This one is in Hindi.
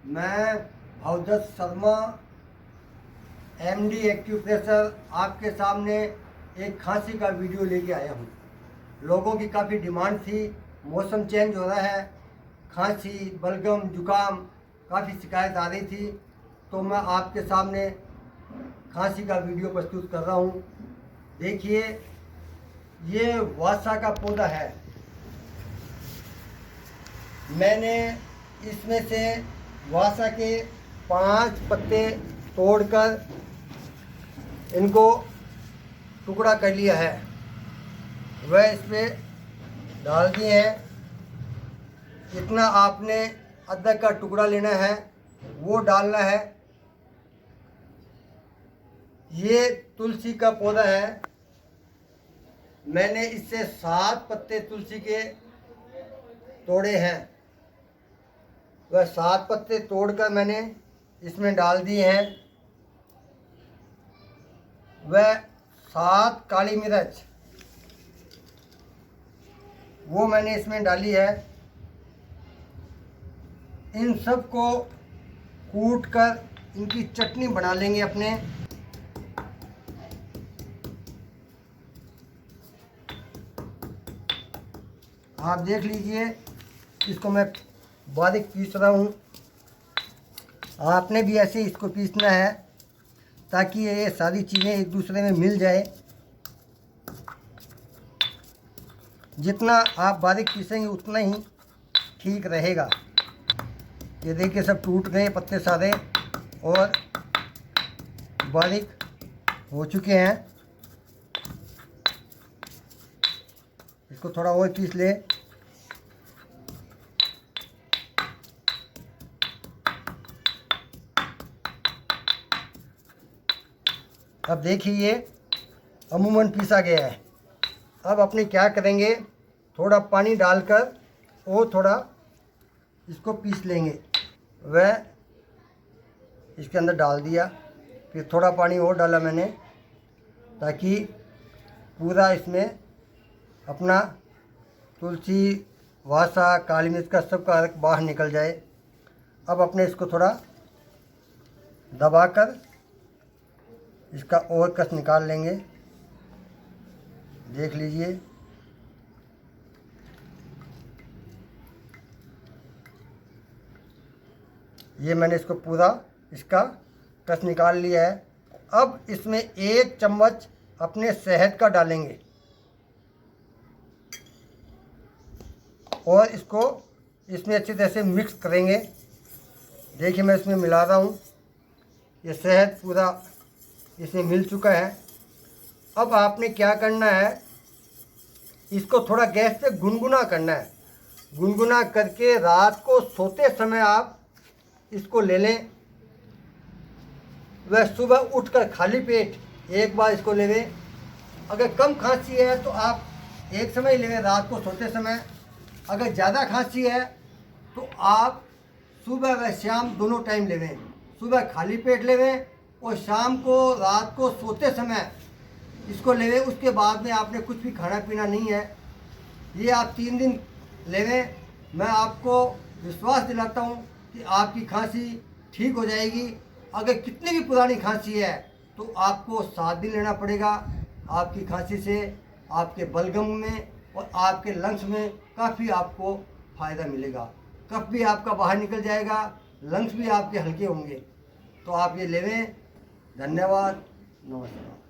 मैं भवदत्त शर्मा एमडी एक्यूप्रेशर आपके सामने एक खांसी का वीडियो लेके आया हूँ। लोगों की काफ़ी डिमांड थी, मौसम चेंज हो रहा है, खांसी बलगम जुकाम काफ़ी शिकायत आ रही थी, तो मैं आपके सामने खांसी का वीडियो प्रस्तुत कर रहा हूँ। देखिए, ये वासा का पौधा है। मैंने इसमें से वासा के 5 पत्ते तोड़कर इनको टुकड़ा कर लिया है, वह इसमें डाल दिए हैं। इतना आपने अदरक का टुकड़ा लेना है, वो डालना है। ये तुलसी का पौधा है। मैंने इससे 7 पत्ते तुलसी के तोड़े हैं, वह 7 पत्ते तोड़कर मैंने इसमें डाल दिए हैं। वह 7 काली मिर्च वो मैंने इसमें डाली है। इन सब को कूट कर इनकी चटनी बना लेंगे अपने। आप देख लीजिए, इसको मैं बारीक पीस रहा हूँ। आपने भी ऐसे इसको पीसना है ताकि ये सारी चीज़ें एक दूसरे में मिल जाए। जितना आप बारीक पीसेंगे उतना ही ठीक रहेगा। ये देखिए, सब टूट गए पत्ते सारे और बारीक हो चुके हैं। इसको थोड़ा और पीस ले। अब देखिए, ये अमूमन पीसा गया है। अब अपने क्या करेंगे, थोड़ा पानी डालकर और थोड़ा इसको पीस लेंगे। वह इसके अंदर डाल दिया, फिर थोड़ा पानी और डाला मैंने ताकि पूरा इसमें अपना तुलसी वासा काली मिर्च का सबका बाहर निकल जाए। अब अपने इसको थोड़ा दबाकर इसका और कस निकाल लेंगे। देख लीजिए, ये मैंने इसको पूरा इसका कस निकाल लिया है। अब इसमें 1 चम्मच अपने शहद का डालेंगे और इसको इसमें अच्छी तरह से मिक्स करेंगे। देखिए, मैं इसमें मिला रहा हूँ। ये शहद पूरा इसमें मिल चुका है। अब आपने क्या करना है, इसको थोड़ा गैस पे गुनगुना करना है। गुनगुना करके रात को सोते समय आप इसको ले लें। वह सुबह उठकर खाली पेट एक बार इसको ले लें। अगर कम खांसी है तो आप एक समय ले लें, रात को सोते समय। अगर ज़्यादा खांसी है तो आप सुबह व शाम दोनों टाइम लेवें। सुबह खाली पेट लेवें और शाम को रात को सोते समय इसको लेवें। उसके बाद में आपने कुछ भी खाना पीना नहीं है। ये आप 3 दिन लेवें। मैं आपको विश्वास दिलाता हूँ कि आपकी खांसी ठीक हो जाएगी। अगर कितनी भी पुरानी खांसी है तो आपको 7 दिन लेना पड़ेगा। आपकी खांसी से आपके बलगम में और आपके लंग्स में काफ़ी आपको फ़ायदा मिलेगा। कफ भी आपका बाहर निकल जाएगा, लंग्स भी आपके हल्के होंगे। तो आप ये लेवें। धन्यवाद, नमस्कार।